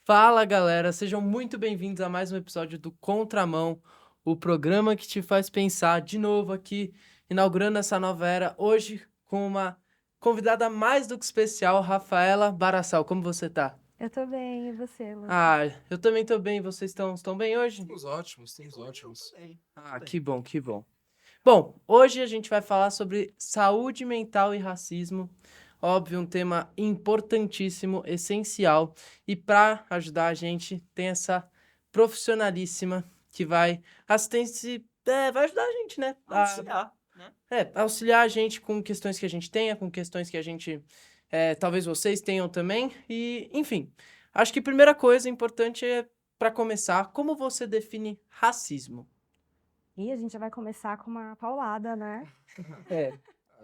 Fala, galera, sejam muito bem-vindos a mais um episódio do Contramão, o programa que te faz pensar de novo aqui, inaugurando essa nova era, hoje com uma convidada mais do que especial, Rafaela Barassal. Como você tá? Eu tô bem, e você, Lu? Eu também tô bem, vocês estão bem hoje? Estamos ótimos. Que bom, que bom. Bom, hoje a gente vai falar sobre saúde mental e racismo. Óbvio, um tema importantíssimo, essencial. E para ajudar a gente, tem essa profissionalíssima que vai vai ajudar a gente, né? Auxiliar, né? Auxiliar a gente com questões que a gente tenha, com questões que a gente, talvez vocês tenham também. E, enfim, acho que a primeira coisa importante é, para começar, como você define racismo? E a gente já vai começar com uma paulada, né? É.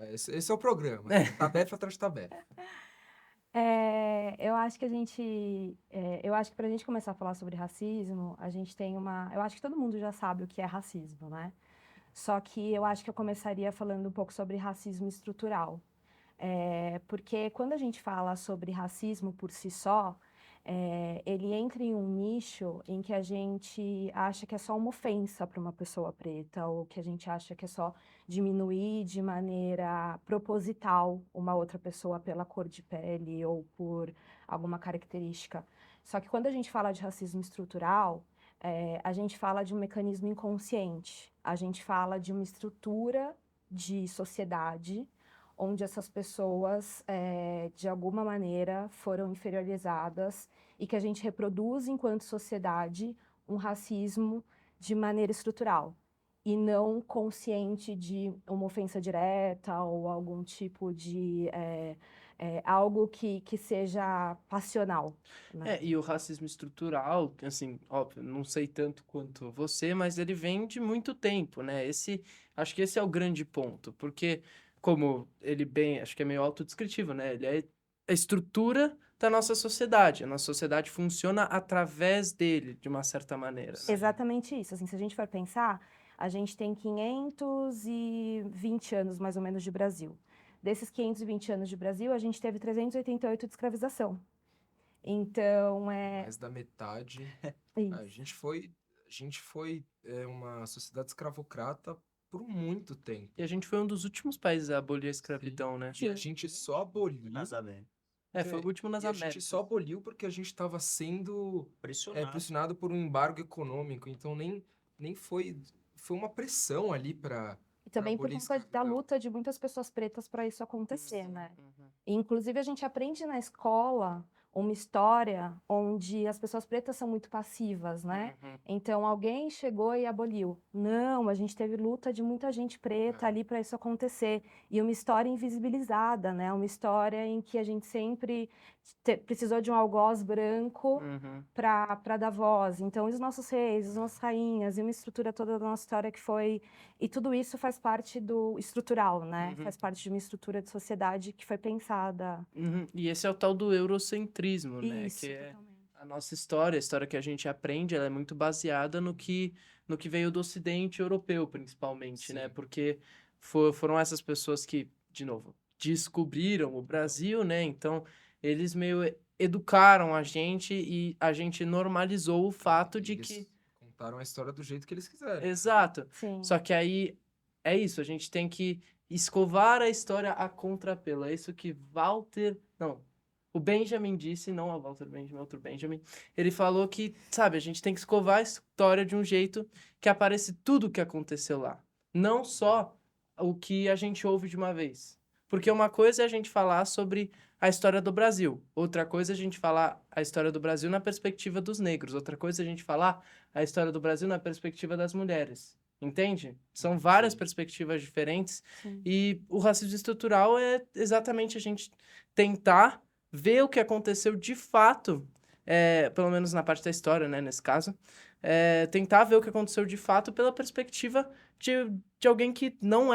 Esse é o programa. Tabefe atrás de tabefe. Eu acho que eu acho que pra gente começar a falar sobre racismo, a gente tem eu acho que todo mundo já sabe o que é racismo, né? Só que eu acho que eu começaria falando um pouco sobre racismo estrutural. Porque quando a gente fala sobre racismo por si só, ele entra em um nicho em que a gente acha que é só uma ofensa para uma pessoa preta, ou que a gente acha que é só diminuir de maneira proposital uma outra pessoa pela cor de pele ou por alguma característica. Só que quando a gente fala de racismo estrutural, a gente fala de um mecanismo inconsciente, a gente fala de uma estrutura de sociedade onde essas pessoas, de alguma maneira, foram inferiorizadas e que a gente reproduz, enquanto sociedade, um racismo de maneira estrutural e não consciente de uma ofensa direta ou algum tipo de algo que seja passional, né? E o racismo estrutural, assim, óbvio, não sei tanto quanto você, mas ele vem de muito tempo, né? Acho que esse é o grande ponto, porque como ele bem, acho que é meio autodescritivo, né? Ele é a estrutura da nossa sociedade. A nossa sociedade funciona através dele, de uma certa maneira, né? Exatamente isso. Assim, se a gente for pensar, a gente tem 520 anos, mais ou menos, de Brasil. Desses 520 anos de Brasil, a gente teve 388 de escravização. Então, Mais da metade. Isso. A gente foi uma sociedade escravocrata por muito tempo. E a gente foi um dos últimos países a abolir a escravidão, né? E a gente só aboliu. Foi o último nas E a gente Américas. só aboliu porque a gente estava sendo pressionado por um embargo econômico. Então nem foi. Foi uma pressão ali para E também por abolir a conta da escravidão. luta de muitas pessoas pretas para isso acontecer, né? Uhum. E, inclusive, a gente aprende na escola uma história onde as pessoas pretas são muito passivas, né? Uhum. Então, alguém chegou e aboliu. Não, a gente teve luta de muita gente preta ali para isso acontecer. E uma história invisibilizada, né? Uma história em que a gente sempre precisou de um algoz branco Uhum. para dar voz. Então, os nossos reis, as nossas rainhas, e uma estrutura toda da nossa história que foi... E tudo isso faz parte do estrutural, né? Uhum. Faz parte de uma estrutura de sociedade que foi pensada. Uhum. E esse é o tal do eurocentrismo, né? Isso, Que é totalmente. a nossa história, a história que a gente aprende, ela é muito baseada no que veio do Ocidente europeu, principalmente, né? Sim. Porque foram essas pessoas que, de novo, descobriram o Brasil, né? Então, eles meio educaram a gente e a gente normalizou o fato de Eles que... contaram a história do jeito que eles quiserem. Exato. Sim. Só que aí é isso, a gente tem que escovar a história a contrapelo. É isso que o Benjamin disse, não a Walter Benjamin, outro Benjamin. Ele falou que, sabe, a gente tem que escovar a história de um jeito que apareça tudo o que aconteceu lá. Não só o que a gente ouve de uma vez. Porque uma coisa é a gente falar sobre a história do Brasil. Outra coisa é a gente falar a história do Brasil na perspectiva dos negros. Outra coisa é a gente falar a história do Brasil na perspectiva das mulheres. Entende? São várias Sim. perspectivas diferentes. Sim. E o racismo estrutural é exatamente a gente tentar ver o que aconteceu de fato, pelo menos na parte da história, né, nesse caso, tentar ver o que aconteceu de fato pela perspectiva de alguém que não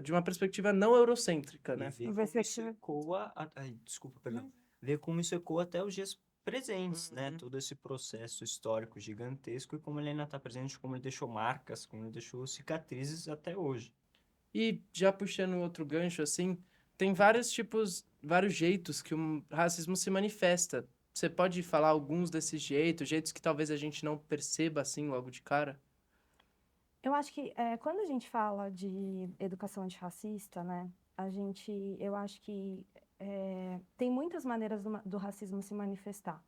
de uma perspectiva não eurocêntrica, né? E ver como isso ecoa. Ai, desculpa, perdão. Ver como isso ecoa até os dias presentes, né? Todo esse processo histórico gigantesco e como ele ainda está presente, como ele deixou marcas, como ele deixou cicatrizes até hoje. E já puxando outro gancho, assim, tem vários tipos, vários jeitos que o racismo se manifesta. Você pode falar alguns desses jeitos, jeitos que talvez a gente não perceba assim logo de cara? Eu acho que quando a gente fala de educação antirracista, né, eu acho que tem muitas maneiras do racismo se manifestar.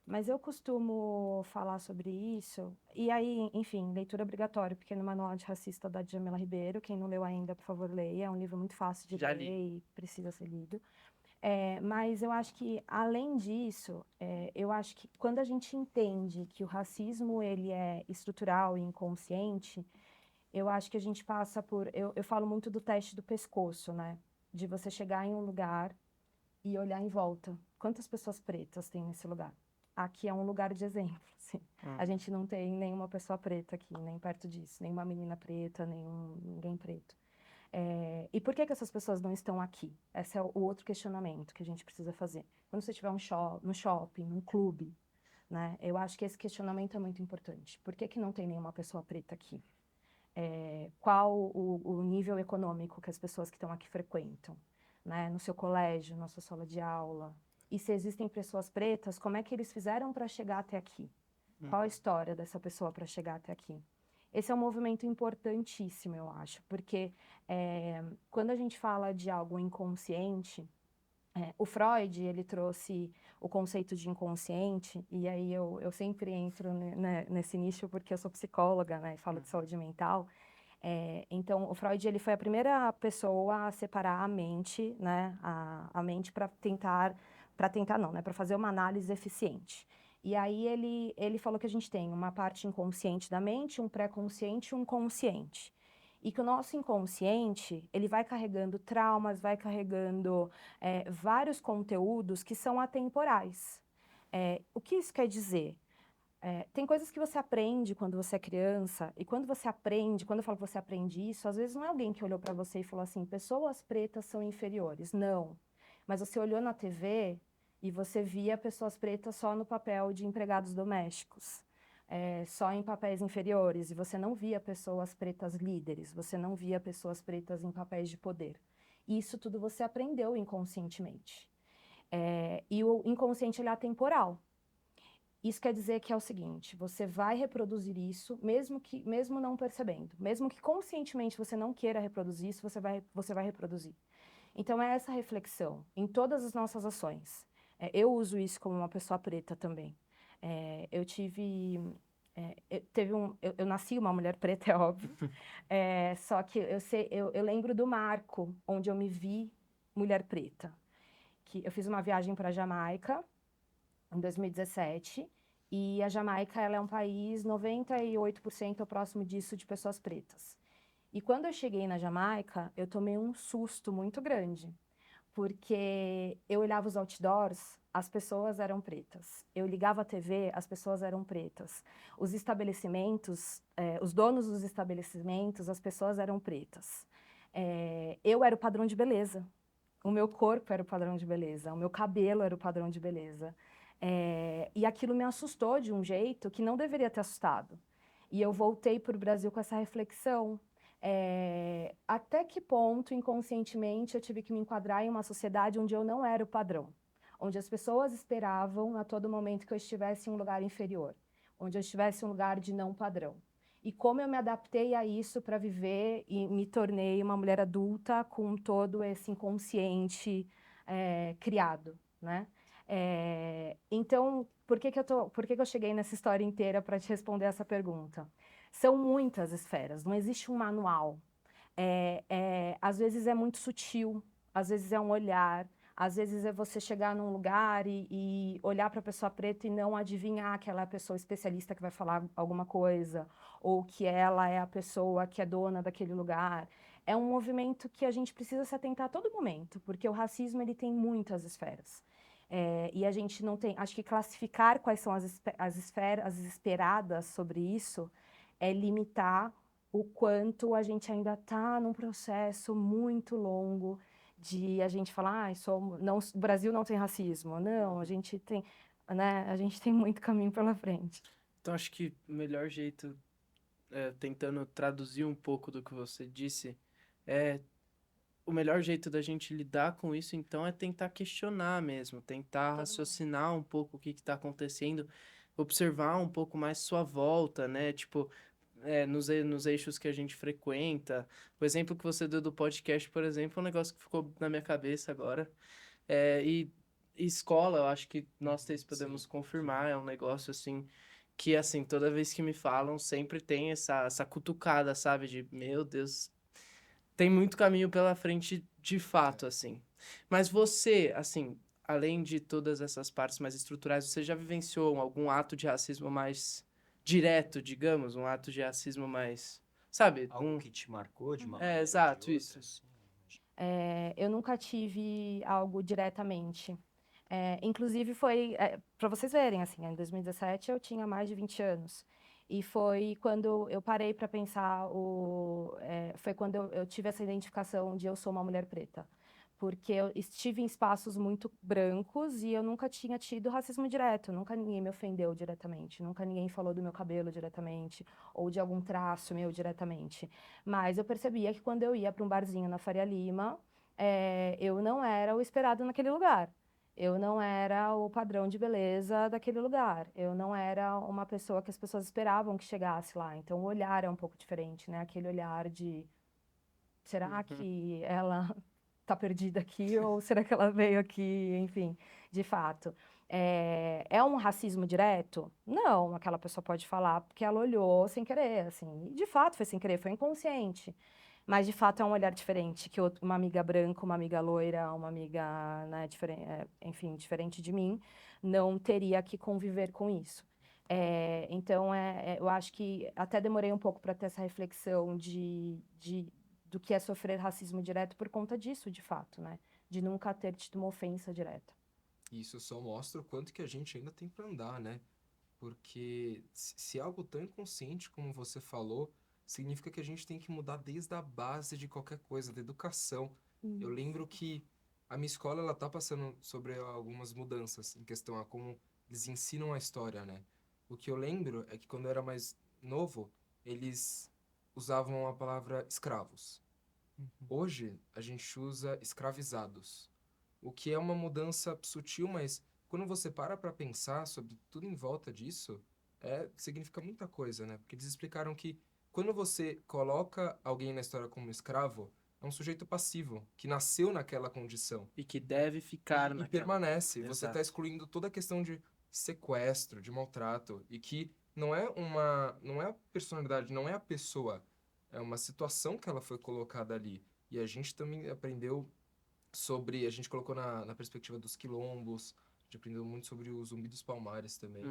Mas eu costumo falar sobre isso, e aí, enfim, leitura obrigatória, Pequeno Manual Antirracista da Djamila Ribeiro. Quem não leu ainda, por favor, leia. É um livro muito fácil de Já ler li. e precisa ser lido. Mas eu acho que, além disso, eu acho que quando a gente entende que o racismo ele é estrutural e inconsciente, eu acho que a gente passa por... Eu falo muito do teste do pescoço, né? De você chegar em um lugar e olhar em volta. Quantas pessoas pretas tem nesse lugar? Aqui é um lugar de exemplo, assim. A gente não tem nenhuma pessoa preta aqui, nem perto disso. Nenhuma menina preta, ninguém preto. E por que essas pessoas não estão aqui? Esse é o outro questionamento que a gente precisa fazer. Quando você estiver no shopping, num clube, né? Eu acho que esse questionamento é muito importante. Por que não tem nenhuma pessoa preta aqui? Qual o nível econômico que as pessoas que estão aqui frequentam, né? No seu colégio, na sua sala de aula. E se existem pessoas pretas, como é que eles fizeram para chegar até aqui? Qual a história dessa pessoa para chegar até aqui? Esse é um movimento importantíssimo, eu acho, porque quando a gente fala de algo inconsciente, o Freud, ele trouxe o conceito de inconsciente, e aí eu sempre entro nesse nicho porque eu sou psicóloga, né, e falo de saúde mental. Então, o Freud, ele foi a primeira pessoa a separar a mente, né, a mente para tentar não, né, para fazer uma análise eficiente. E aí ele falou que a gente tem uma parte inconsciente da mente, um pré-consciente e um consciente. E que o nosso inconsciente, ele vai carregando traumas, vai carregando vários conteúdos que são atemporais. O que isso quer dizer? Tem coisas que você aprende quando você é criança, e quando você aprende, quando eu falo que você aprende isso, às vezes não é alguém que olhou para você e falou assim, pessoas pretas são inferiores. Não. Mas você olhou na TV e você via pessoas pretas só no papel de empregados domésticos, só em papéis inferiores, e você não via pessoas pretas líderes, você não via pessoas pretas em papéis de poder. Isso tudo você aprendeu inconscientemente. E o inconsciente, ele é atemporal. Isso quer dizer que é o seguinte, você vai reproduzir isso, mesmo não percebendo. Mesmo que conscientemente você não queira reproduzir isso, você vai reproduzir. Então, é essa reflexão em todas as nossas ações. Eu uso isso como uma pessoa preta também. Eu nasci uma mulher preta, é óbvio. Só que eu lembro do marco onde eu me vi mulher preta. Que eu fiz uma viagem para a Jamaica, em 2017, e a Jamaica, ela é um país 98% ou próximo disso de pessoas pretas. E quando eu cheguei na Jamaica, eu tomei um susto muito grande, porque eu olhava os outdoors, as pessoas eram pretas. Eu ligava a TV, as pessoas eram pretas. Os estabelecimentos, os donos dos estabelecimentos, as pessoas eram pretas. Eu era o padrão de beleza. O meu corpo era o padrão de beleza, o meu cabelo era o padrão de beleza. E aquilo me assustou de um jeito que não deveria ter assustado. E eu voltei para o Brasil com essa reflexão. Até que ponto, inconscientemente, eu tive que me enquadrar em uma sociedade onde eu não era o padrão, onde as pessoas esperavam a todo momento que eu estivesse em um lugar inferior, onde eu estivesse em um lugar de não padrão. E como eu me adaptei a isso para viver e me tornei uma mulher adulta com todo esse inconsciente criado, né? Então, por que que eu cheguei nessa história inteira para te responder essa pergunta? São muitas esferas, não existe um manual. Às vezes é muito sutil, às vezes é um olhar, às vezes é você chegar num lugar e olhar para a pessoa preta e não adivinhar que ela é a pessoa especialista que vai falar alguma coisa, ou que ela é a pessoa que é dona daquele lugar. É um movimento que a gente precisa se atentar a todo momento, porque o racismo ele tem muitas esferas. E a gente não tem... Acho que classificar quais são as esferas esperadas sobre isso é limitar o quanto a gente ainda está num processo muito longo de a gente falar, o Brasil não tem racismo. Não, a gente tem... né? A gente tem muito caminho pela frente. Então, acho que o melhor jeito, tentando traduzir um pouco do que você disse, é o melhor jeito da gente lidar com isso, então, é tentar questionar mesmo, tentar Todo raciocinar um pouco o que está acontecendo, observar um pouco mais sua volta, né? Tipo, nos eixos que a gente frequenta. O exemplo que você deu do podcast, por exemplo, é um negócio que ficou na minha cabeça agora. E escola, eu acho que nós três podemos Sim. confirmar, é um negócio assim que assim, toda vez que me falam, sempre tem essa cutucada, sabe? De, meu Deus, tem muito caminho pela frente de fato, assim. Mas você, assim, além de todas essas partes mais estruturais, você já vivenciou algum ato de racismo mais direto, digamos? Um ato de racismo mais, sabe? Algo que te marcou de uma É, maneira ou de exato, outra, isso. assim? Eu nunca tive algo diretamente. Inclusive foi, para vocês verem, assim, em 2017 eu tinha mais de 20 anos. E foi quando eu parei para pensar, foi quando eu tive essa identificação de eu sou uma mulher preta. Porque eu estive em espaços muito brancos e eu nunca tinha tido racismo direto. Nunca ninguém me ofendeu diretamente. Nunca ninguém falou do meu cabelo diretamente ou de algum traço meu diretamente. Mas eu percebia que quando eu ia para um barzinho na Faria Lima, eu não era o esperado naquele lugar. Eu não era o padrão de beleza daquele lugar. Eu não era uma pessoa que as pessoas esperavam que chegasse lá. Então o olhar é um pouco diferente, né? Aquele olhar de será que ela tá perdida aqui ou será que ela veio aqui, enfim, de fato. É um racismo direto? Não, aquela pessoa pode falar porque ela olhou sem querer, assim, e de fato foi sem querer, foi inconsciente. Mas de fato é um olhar diferente que uma amiga branca, uma amiga loira, uma amiga, né, enfim, diferente de mim, não teria que conviver com isso. Então, eu acho que até demorei um pouco para ter essa reflexão do que é sofrer racismo direto por conta disso, de fato, né? De nunca ter tido uma ofensa direta. Isso só mostra o quanto que a gente ainda tem para andar, né? Porque se é algo tão inconsciente como você falou, significa que a gente tem que mudar desde a base de qualquer coisa, da educação. Eu lembro que a minha escola ela tá passando sobre algumas mudanças em questão a como eles ensinam a história, né? O que eu lembro é que quando eu era mais novo, eles usavam a palavra escravos. Hoje a gente usa escravizados, o que é uma mudança sutil, mas quando você para pensar sobre tudo em volta disso, significa muita coisa, né? Porque eles explicaram que quando você coloca alguém na história como escravo, é um sujeito passivo, que nasceu naquela condição. E que deve ficar E naquela. permanece. Você está Exato. excluindo toda a questão de sequestro, de maltrato, e que não é a personalidade, não é a pessoa, é uma situação que ela foi colocada ali. E a gente também aprendeu a gente colocou na perspectiva dos quilombos, a gente aprendeu muito sobre o Zumbi dos Palmares também.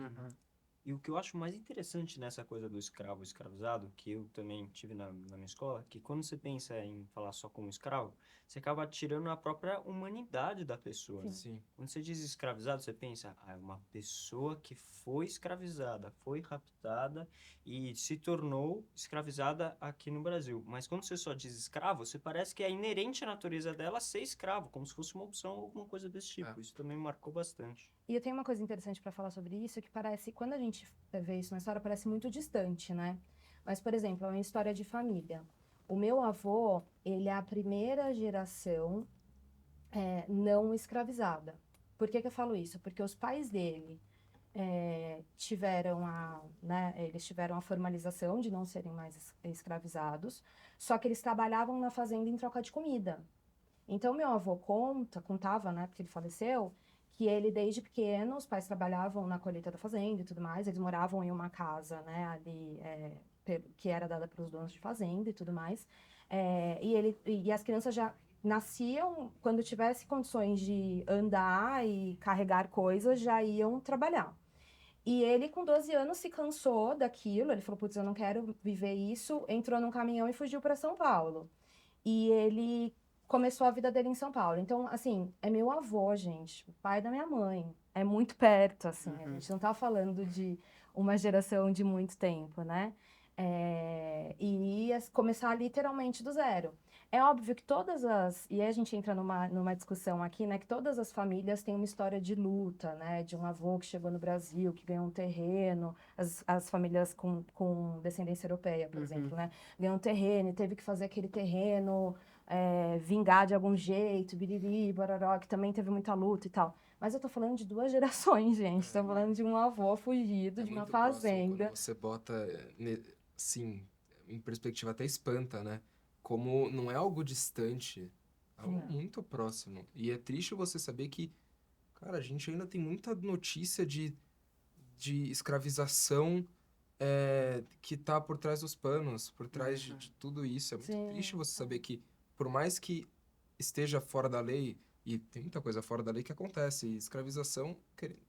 E o que eu acho mais interessante nessa coisa do escravo e escravizado, que eu também tive na minha escola, que quando você pensa em falar só como escravo, você acaba tirando a própria humanidade da pessoa, né? Sim. Quando você diz escravizado, você pensa, é uma pessoa que foi escravizada, foi raptada e se tornou escravizada aqui no Brasil. Mas quando você só diz escravo, você parece que é inerente à natureza dela ser escravo, como se fosse uma opção ou alguma coisa desse tipo. Isso também me marcou bastante. E eu tenho uma coisa interessante para falar sobre isso, que parece, quando a gente vê isso na história, parece muito distante, né? Mas, por exemplo, é uma história de família. O meu avô, ele é a primeira geração não escravizada. Por que que eu falo isso? Porque os pais dele eles tiveram a formalização de não serem mais escravizados, só que eles trabalhavam na fazenda em troca de comida. Então, meu avô contava, né, porque ele faleceu, que ele, desde pequeno, os pais trabalhavam na colheita da fazenda e tudo mais, eles moravam em uma casa, né, ali, que era dada pelos donos de fazenda e tudo mais, e as crianças já nasciam, quando tivesse condições de andar e carregar coisas, já iam trabalhar. E ele, com 12 anos, se cansou daquilo, ele falou, putz, eu não quero viver isso, entrou num caminhão e fugiu para São Paulo. E ele começou a vida dele em São Paulo. Então, assim, é meu avô, gente, o pai da minha mãe. É muito perto, assim. A gente não tá falando de uma geração de muito tempo, né? E ia começar literalmente do zero. É óbvio que e aí a gente entra numa discussão aqui, né, que todas as famílias têm uma história de luta, né, de um avô que chegou no Brasil, que ganhou um terreno, as famílias com descendência europeia, por exemplo, né, ganhou um terreno e teve que fazer aquele terreno vingar de algum jeito, biriri, bororó, que também teve muita luta e tal. Mas eu tô falando de 2 gerações, gente. Tô falando de um avô fugido É de uma muito próximo quando fazenda. você bota, sim, em perspectiva até espanta, né? Como não é algo distante, é algo Não. muito próximo. E é triste você saber que, cara, a gente ainda tem muita notícia de escravização que tá por trás dos panos, por trás de tudo isso. É muito triste Sim. você saber que, por mais que esteja fora da lei, e tem muita coisa fora da lei que acontece, e escravização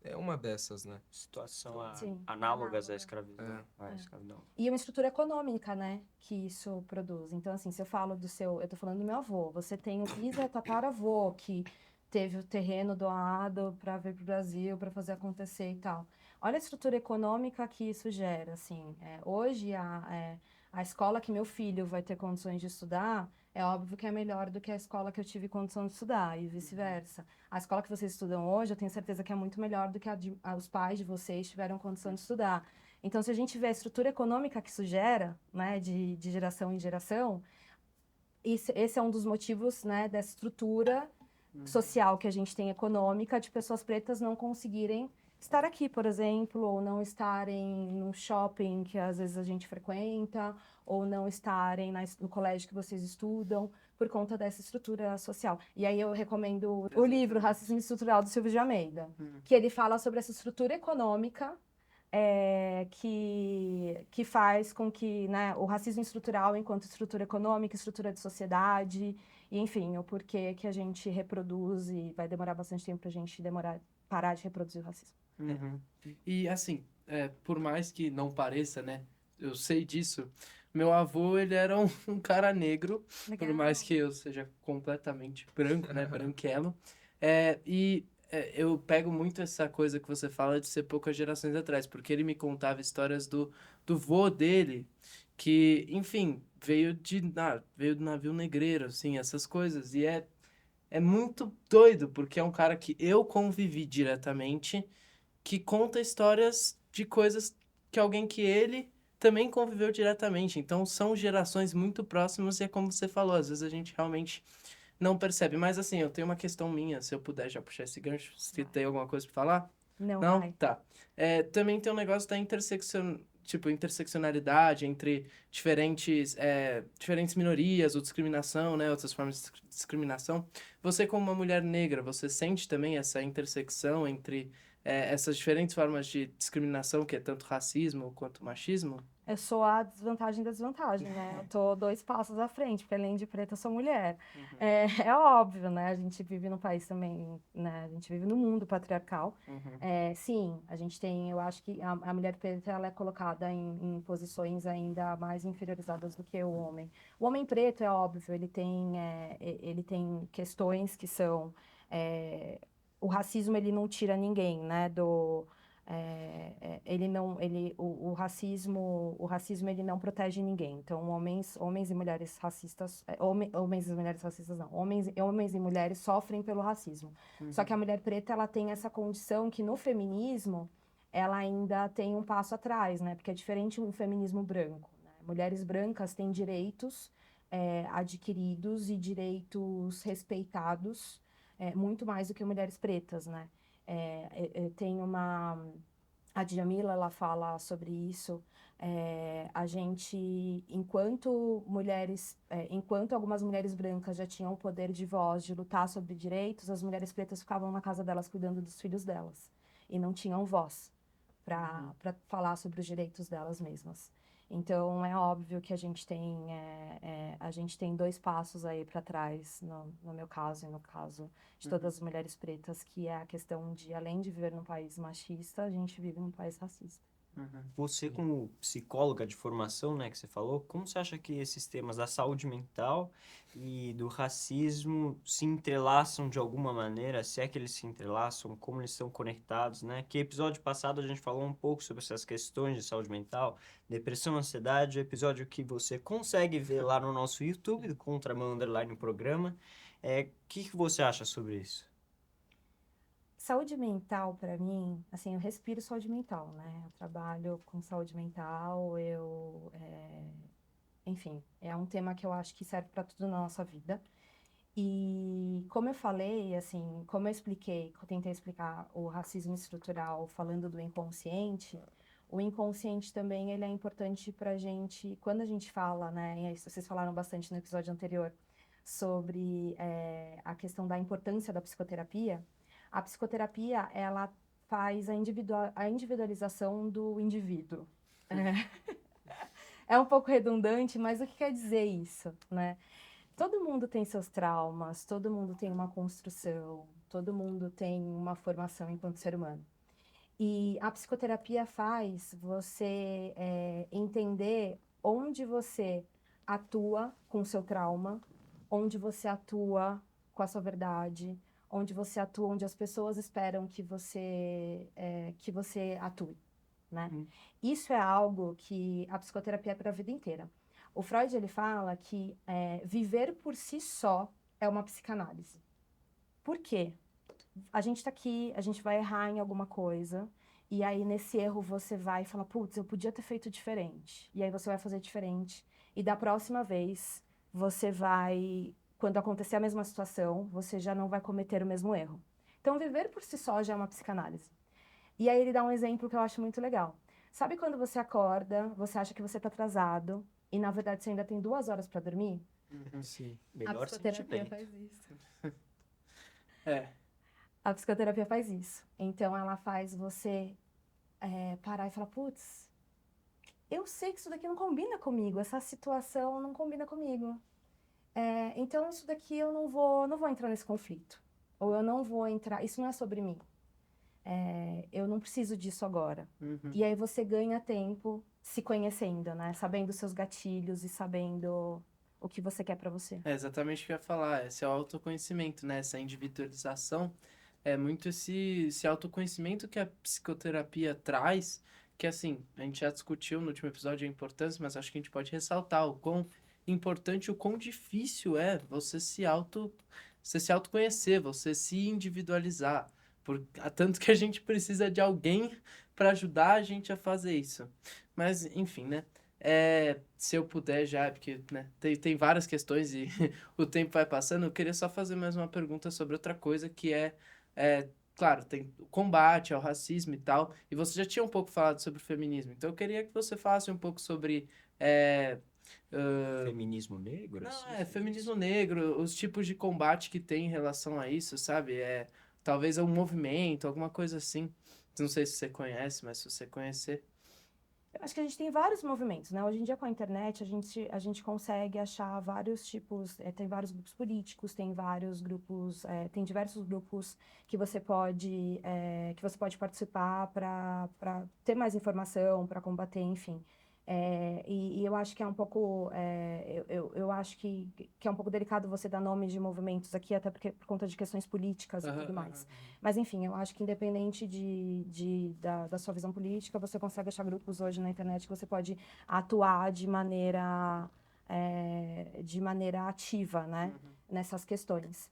é uma dessas, né? Situação Sim, análogas à análoga. escravidão. À É. escravidão. E uma estrutura econômica, né, que isso produz. Então, assim, se eu falo eu tô falando do meu avô, você tem o bisatataravô, que teve o terreno doado para vir para o Brasil, para fazer acontecer e tal. Olha a estrutura econômica que isso gera, assim. Hoje, a escola que meu filho vai ter condições de estudar, é óbvio que é melhor do que a escola que eu tive condição de estudar, e vice-versa. A escola que vocês estudam hoje, eu tenho certeza que é muito melhor do que os pais de vocês tiveram condição de estudar. Então, se a gente vê a estrutura econômica que isso gera, né, de geração em geração, esse é um dos motivos, né, dessa estrutura social que a gente tem econômica de pessoas pretas não conseguirem estar aqui, por exemplo, ou não estarem no shopping que às vezes a gente frequenta, ou não estarem no colégio que vocês estudam, por conta dessa estrutura social. E aí eu recomendo o livro Racismo Estrutural, do Silvio de Almeida, que ele fala sobre essa estrutura econômica que faz com que, né, o racismo estrutural enquanto estrutura econômica, estrutura de sociedade, e enfim, o porquê que a gente reproduz e vai demorar bastante tempo para a gente parar de reproduzir o racismo. E assim, por mais que não pareça, né? Eu sei disso. Meu avô, ele era um cara negro, por mais que eu seja completamente branco, né? Branquelo. Eu pego muito essa coisa que você fala de ser poucas gerações atrás, porque ele me contava histórias do vô dele, que, enfim, veio do navio negreiro, assim, essas coisas. E é muito doido, porque é um cara que eu convivi diretamente, que conta histórias de coisas que alguém que ele também conviveu diretamente. Então são gerações muito próximas e é como você falou, às vezes a gente realmente não percebe. Mas assim, eu tenho uma questão minha, se eu puder já puxar esse gancho, se tem alguma coisa pra falar? Não, Não? vai. Tá. Também tem um negócio da interseccionalidade entre diferentes minorias ou discriminação, né? Outras formas de discriminação. Você, como uma mulher negra, você sente também essa intersecção entre essas diferentes formas de discriminação, que é tanto racismo quanto machismo? Eu sou a desvantagem da desvantagem, né? Eu tô 2 passos à frente, porque além de preta, eu sou mulher. É óbvio, né? A gente vive num país também, né? A gente vive num mundo patriarcal. Sim, a gente tem, eu acho que a mulher preta, ela é colocada em posições ainda mais inferiorizadas do que o homem. O homem preto, é óbvio, ele tem questões que são... o racismo, ele não tira ninguém, né? Ele não, ele, o racismo ele não protege ninguém. Então, homens e mulheres racistas, homens e mulheres racistas não, homens e mulheres sofrem pelo racismo. Só que a mulher preta, ela tem essa condição que no feminismo, ela ainda tem um passo atrás, né? Porque é diferente do feminismo branco, né? Mulheres brancas têm direitos adquiridos e direitos respeitados muito mais do que mulheres pretas, né? Tem a Djamila, ela fala sobre isso. A gente, enquanto algumas mulheres brancas já tinham o poder de voz, de lutar sobre direitos, as mulheres pretas ficavam na casa delas cuidando dos filhos delas e não tinham voz para falar sobre os direitos delas mesmas. Então, é óbvio que a gente tem 2 passos aí para trás, no meu caso e no caso de todas as mulheres pretas, que é a questão de, além de viver num país machista, a gente vive num país racista. Uhum. Você, como psicóloga de formação, né, que você falou, como você acha que esses temas da saúde mental e do racismo se entrelaçam de alguma maneira? Se é que eles se entrelaçam, como eles estão conectados, né? Que episódio passado a gente falou um pouco sobre essas questões de saúde mental, depressão, ansiedade, episódio que você consegue ver lá no nosso YouTube, do Contramão Underline Programa. O que você acha sobre isso? Saúde mental, para mim, assim, eu respiro saúde mental, né? Eu trabalho com saúde mental, enfim, é um tema que eu acho que serve para tudo na nossa vida. E como eu falei, assim, como eu expliquei, eu tentei explicar o racismo estrutural falando do inconsciente, o inconsciente também ele é importante para gente, quando a gente fala, né? E vocês falaram bastante no episódio anterior sobre a questão da importância da psicoterapia. A psicoterapia, ela faz a individualização do indivíduo. É um pouco redundante, mas o que quer dizer isso, né? Todo mundo tem seus traumas, todo mundo tem uma construção, todo mundo tem uma formação enquanto ser humano. E a psicoterapia faz você entender onde você atua com o seu trauma, onde você atua com a sua verdade, onde você atua, onde as pessoas esperam que você atue, né? Isso é algo que a psicoterapia é para a vida inteira. O Freud, ele fala que viver por si só é uma psicanálise. Por quê? A gente tá aqui, a gente vai errar em alguma coisa, e aí nesse erro você vai falar, putz, eu podia ter feito diferente. E aí você vai fazer diferente. E da próxima vez, você vai, quando acontecer a mesma situação, você já não vai cometer o mesmo erro. Então, viver por si só já é uma psicanálise. E aí ele dá um exemplo que eu acho muito legal. Sabe quando você acorda, você acha que você tá atrasado, e na verdade você ainda tem 2 horas para dormir? Sim. A Melhor psicoterapia sentimento. faz isso. É. A psicoterapia faz isso. Então, ela faz você parar e falar, putz, eu sei que isso daqui não combina comigo, essa situação não combina comigo. Então, isso daqui eu não vou entrar nesse conflito. Ou eu não vou entrar, isso não é sobre mim. Eu não preciso disso agora. Uhum. E aí você ganha tempo se conhecendo, né? Sabendo os seus gatilhos e sabendo o que você quer pra você. É exatamente o que eu ia falar, esse é o autoconhecimento, né? Essa individualização é muito esse autoconhecimento que a psicoterapia traz, que assim, a gente já discutiu no último episódio a importância, mas acho que a gente pode ressaltar o quão importante, o quão difícil é você se autoconhecer, você se individualizar, tanto que a gente precisa de alguém para ajudar a gente a fazer isso. Mas, enfim, né? Se eu puder já, porque né, tem várias questões e o tempo vai passando, eu queria só fazer mais uma pergunta sobre outra coisa que claro, tem o combate ao racismo e tal, e você já tinha um pouco falado sobre o feminismo, então eu queria que você falasse um pouco sobre é, Feminismo negro? não, assim, você feminismo disse? negro, os tipos de combate que tem em relação a isso, sabe? Talvez um movimento, alguma coisa assim. Não sei se você conhece, mas se você conhecer. Eu acho que a gente tem vários movimentos, né? Hoje em dia, com a internet, a gente consegue achar vários tipos, tem vários grupos políticos, tem vários grupos, tem diversos grupos que você pode participar para ter mais informação, para combater, enfim. E eu acho que é um pouco, eu acho que é um pouco delicado você dar nomes de movimentos aqui, até porque por conta de questões políticas e tudo mais. Mas, enfim, eu acho que independente da sua visão política, você consegue achar grupos hoje na internet que você pode atuar de maneira ativa, né? Nessas questões.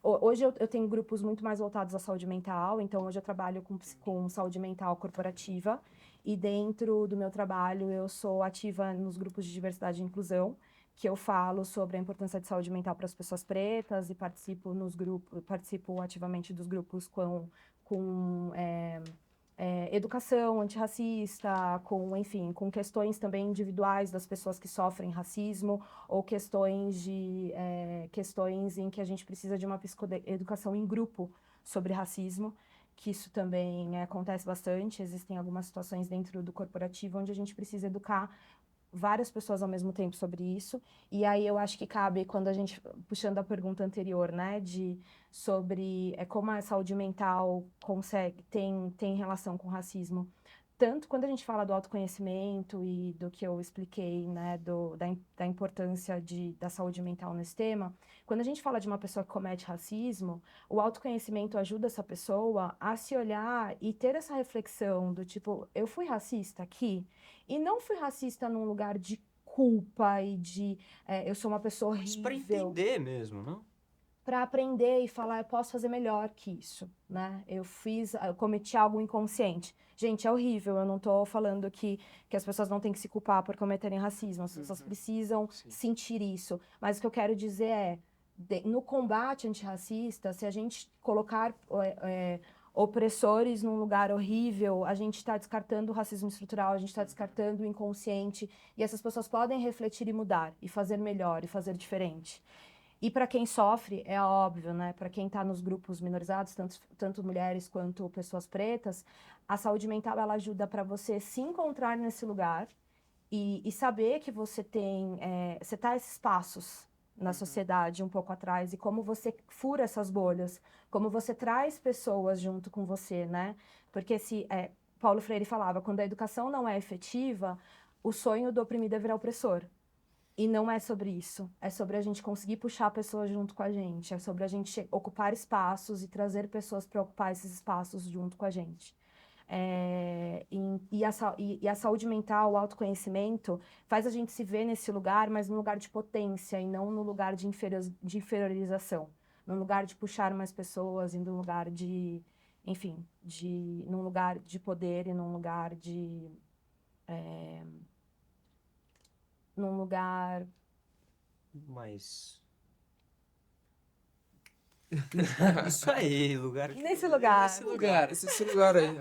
Hoje eu tenho grupos muito mais voltados à saúde mental, então hoje eu trabalho com saúde mental corporativa, e dentro do meu trabalho eu sou ativa nos grupos de diversidade e inclusão, que eu falo sobre a importância de saúde mental para as pessoas pretas e participo ativamente dos grupos com educação antirracista, enfim, com questões também individuais das pessoas que sofrem racismo, ou questões em que a gente precisa de uma educação em grupo sobre racismo, que isso também acontece bastante. Existem algumas situações dentro do corporativo onde a gente precisa educar várias pessoas ao mesmo tempo sobre isso. E aí eu acho que cabe, quando a gente, puxando a pergunta anterior, né, sobre como a saúde mental tem relação com o racismo. tanto quando a gente fala do autoconhecimento e do que eu expliquei, né, da importância da saúde mental nesse tema, quando a gente fala de uma pessoa que comete racismo, o autoconhecimento ajuda essa pessoa a se olhar e ter essa reflexão do tipo, eu fui racista aqui, e não fui racista num lugar de culpa e de eu sou uma pessoa Mas pra horrível. entender mesmo, não? Para aprender e falar, eu posso fazer melhor que isso, né? Eu cometi algo inconsciente. Gente, é horrível, eu não tô falando que as pessoas não têm que se culpar por cometerem racismo, as pessoas precisam Sim. sentir isso. Mas o que eu quero dizer é, no combate antirracista, se a gente colocar opressores num lugar horrível, a gente está descartando o racismo estrutural, a gente está descartando o inconsciente, e essas pessoas podem refletir e mudar, e fazer melhor, e fazer diferente. E para quem sofre, é óbvio, né? Para quem está nos grupos minorizados, tanto mulheres quanto pessoas pretas, a saúde mental ela ajuda para você se encontrar nesse lugar e saber que você você tá esses passos na sociedade um pouco atrás e como você fura essas bolhas, como você traz pessoas junto com você, né? Porque Paulo Freire falava, quando a educação não é efetiva, o sonho do oprimido é virar opressor. E não é sobre isso. É sobre a gente conseguir puxar a pessoa junto com a gente. É sobre a gente ocupar espaços e trazer pessoas para ocupar esses espaços junto com a gente. E a saúde mental, o autoconhecimento, faz a gente se ver nesse lugar, mas no lugar de potência e não no lugar de inferiorização. No lugar de puxar mais pessoas e no lugar enfim, num lugar de poder e num lugar Mas... Isso aí, lugar... nesse lugar. Nesse lugar. Esse lugar aí.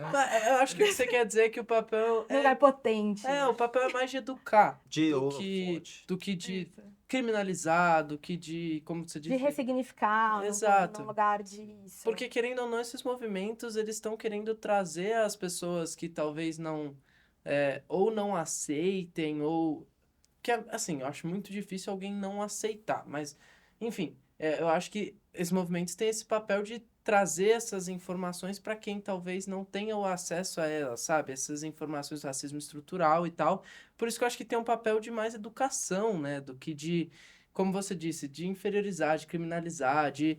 Eu acho que o que você quer dizer é que o papel Num lugar potente. o papel é mais de educar De do que de Isso. criminalizar, do que de, como você De disse, ressignificar, Exato. num lugar disso. porque querendo ou não, esses movimentos, eles estão querendo trazer as pessoas que talvez não, ou não aceitem, ou, que assim, eu acho muito difícil alguém não aceitar, mas, enfim, eu acho que esses movimentos têm esse papel de trazer essas informações para quem talvez não tenha o acesso a elas, sabe? Essas informações do racismo estrutural e tal. Por isso que eu acho que tem um papel de mais educação, né? Do que de, como você disse, de inferiorizar, de criminalizar, de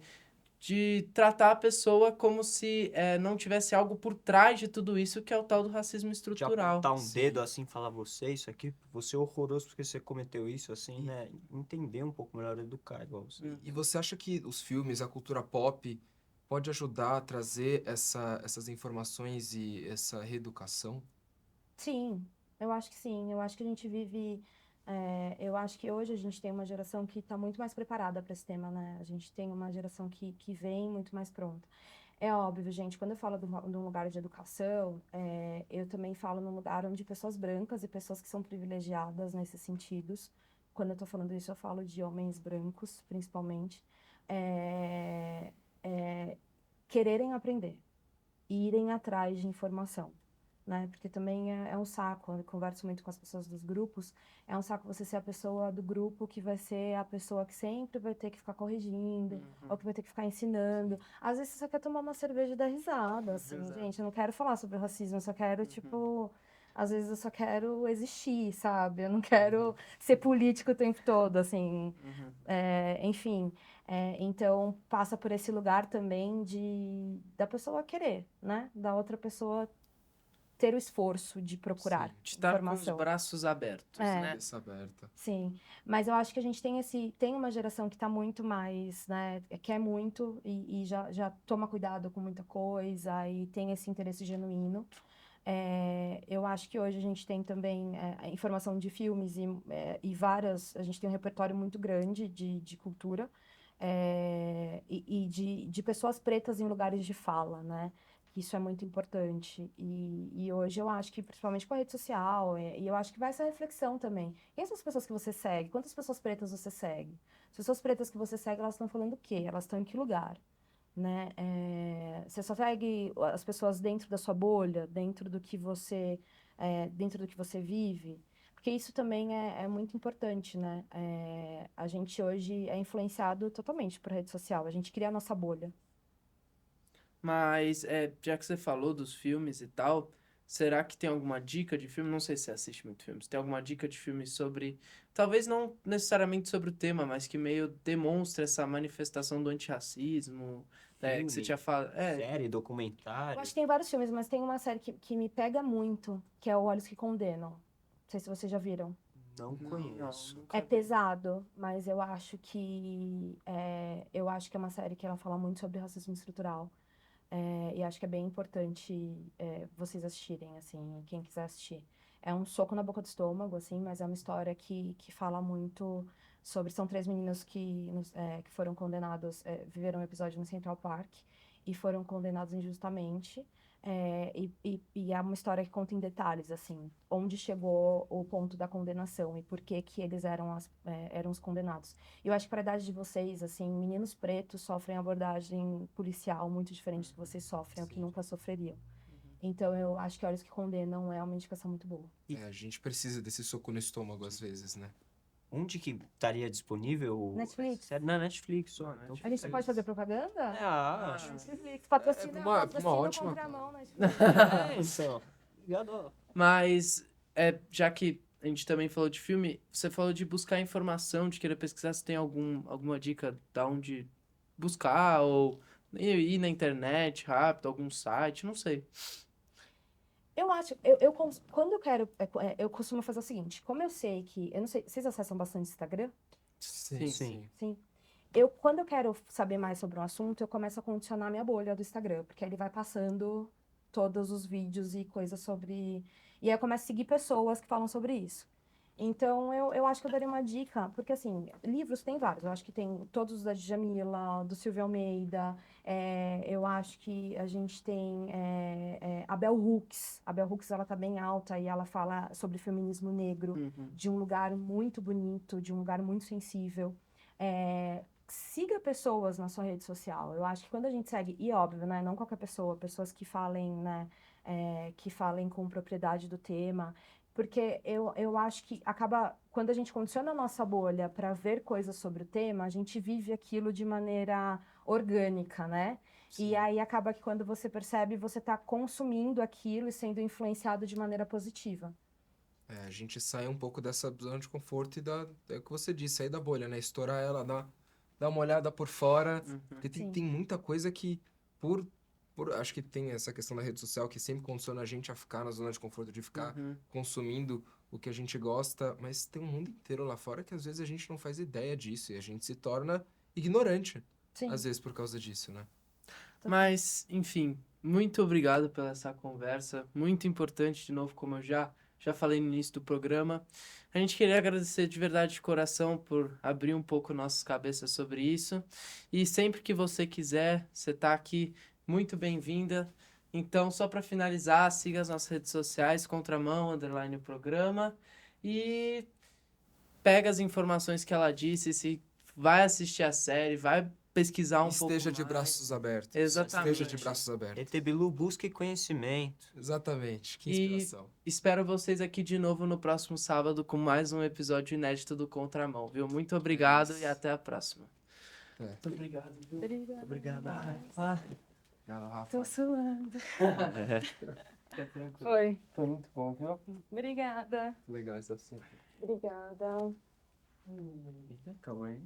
tratar a pessoa como se não tivesse algo por trás de tudo isso, que é o tal do racismo De estrutural. apontar um Sim. dedo assim e falar, isso aqui, você é horroroso porque você cometeu isso, assim, né? Entender um pouco melhor, educar, igual você. E você acha que os filmes, a cultura pop, pode ajudar a trazer essas informações e essa reeducação? Sim, eu acho que sim. Eu acho que a gente vive. Eu acho que hoje a gente tem uma geração que está muito mais preparada para esse tema, né? A gente tem uma geração que vem muito mais pronta. É óbvio, gente, quando eu falo de um lugar de educação, eu também falo num lugar onde pessoas brancas e pessoas que são privilegiadas nesses sentidos. Quando eu tô falando isso, eu falo de homens brancos, principalmente, é, é, quererem aprender, irem atrás de informação, né? Porque também é um saco, eu converso muito com as pessoas dos grupos, é um saco você ser a pessoa do grupo que vai ser a pessoa que sempre vai ter que ficar corrigindo, ou que vai ter que ficar ensinando. Às vezes você só quer tomar uma cerveja e dar risada, assim, Exato. gente, eu não quero falar sobre racismo, eu só quero, tipo, às vezes eu só quero existir, sabe? Eu não quero ser político o tempo todo, assim, enfim. Então, passa por esse lugar também da pessoa querer, né? Da outra pessoa ter o esforço de procurar De estar com os informação. braços abertos, É. né? Cabeça aberta. Sim, mas eu acho que a gente tem uma geração que está muito mais, né, quer muito e já toma cuidado com muita coisa e tem esse interesse genuíno. Eu acho que hoje a gente tem também a informação de filmes e a gente tem um repertório muito grande de cultura de pessoas pretas em lugares de fala, né? Isso é muito importante. E hoje eu acho que, principalmente com a rede social, e eu acho que vai essa reflexão também. Quem são as pessoas que você segue? Quantas pessoas pretas você segue? As pessoas pretas que você segue, elas estão falando o quê? Elas estão em que lugar? Né? Você só segue as pessoas dentro da sua bolha, dentro do que você vive? Porque isso também é muito importante, né? A gente hoje é influenciado totalmente por rede social. A gente cria a nossa bolha. Mas, já que você falou dos filmes e tal, será que tem alguma dica de filme? Não sei se você assiste muito filme. Se tem alguma dica de filme sobre, talvez não necessariamente sobre o tema, mas que meio demonstra essa manifestação do antirracismo, que você Filme, tinha falado. série, Eu documentário. acho que tem vários filmes, mas tem uma série que me pega muito, que é O Olhos que Condenam. Não sei se vocês já viram. Não conheço. nunca É vi. pesado, mas eu acho que é uma série que ela fala muito sobre racismo estrutural. E acho que é bem importante vocês assistirem, assim, quem quiser assistir. É um soco na boca do estômago, assim, mas é uma história que fala muito sobre... São três meninos que foram condenados, viveram um episódio no Central Park e foram condenados injustamente. E é uma história que conta em detalhes, assim, onde chegou o ponto da condenação e por que que eles eram os condenados. Eu acho que para a idade de vocês, assim, meninos pretos sofrem abordagem policial muito diferente do que vocês sofrem, o que nunca sofreriam. Então, eu acho que Olhos que Condenam é uma indicação muito boa. A gente precisa desse soco no estômago às vezes, né? Onde que estaria disponível? Netflix. Série na Netflix só, né? Então, A gente pode fazer propaganda? acho. Netflix, patrocina, uma patrocina ótima- Contramão, Netflix. Então. Obrigado. Mas, já que a gente também falou de filme, você falou de buscar informação, de querer pesquisar, se tem alguma dica da onde buscar, ou ir na internet rápido, algum site, não sei. Eu acho, quando eu quero, eu costumo fazer o seguinte, como eu sei que, eu não sei, vocês acessam bastante Instagram? Sim. Sim. Quando eu quero saber mais sobre um assunto, eu começo a condicionar minha bolha do Instagram, porque aí ele vai passando todos os vídeos e coisas sobre... E aí eu começo a seguir pessoas que falam sobre isso. Então, eu acho que eu daria uma dica, porque assim, livros tem vários. Eu acho que tem todos os da Djamila, do Silvio Almeida. Eu acho que a gente tem a Bell Hooks. A Bell Hooks, ela tá bem alta e ela fala sobre feminismo negro Uhum. de um lugar muito bonito, de um lugar muito sensível. Siga pessoas na sua rede social. Eu acho que quando a gente segue, e óbvio, né, não qualquer pessoa, pessoas que falem, né, que falem com propriedade do tema, porque eu acho que acaba, quando a gente condiciona a nossa bolha para ver coisas sobre o tema, a gente vive aquilo de maneira orgânica, né? E aí acaba que quando você percebe, você está consumindo aquilo e sendo influenciado de maneira positiva. A gente sai um pouco dessa zona de conforto e é o que você disse, sair da bolha, né? Estourar ela, dar uma olhada por fora. Porque Sim. tem muita coisa que, acho que tem essa questão da rede social que sempre condiciona a gente a ficar na zona de conforto, de ficar Uhum. consumindo o que a gente gosta. Mas tem um mundo inteiro lá fora que às vezes a gente não faz ideia disso e a gente se torna ignorante, Sim. às vezes por causa disso, né? Mas, enfim, muito obrigado pela essa conversa, muito importante, de novo, como eu já falei no início do programa. A gente queria agradecer de verdade de coração por abrir um pouco nossas cabeças sobre isso. E sempre que você quiser, você tá aqui, muito bem-vinda. Então, só para finalizar, siga as nossas redes sociais, Contramão, _ o programa. E pega as informações que ela disse, se vai assistir a série, vai pesquisar um pouco Esteja de mais. braços abertos. Exatamente. Esteja de braços abertos. ET Bilu, busque conhecimento. Exatamente. Que E inspiração. espero vocês aqui de novo no próximo sábado com mais um episódio inédito do Contramão, viu? Muito obrigado e até a próxima. Muito obrigado, viu? Obrigada. Obrigado. Obrigado, Rafa. Tô suando. Fica tranquilo. Foi. Foi muito bom, viu? Obrigada. Legal esse assunto. Obrigada. Calma aí.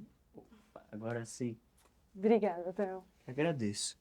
Agora sim. Obrigada, Théo. Agradeço.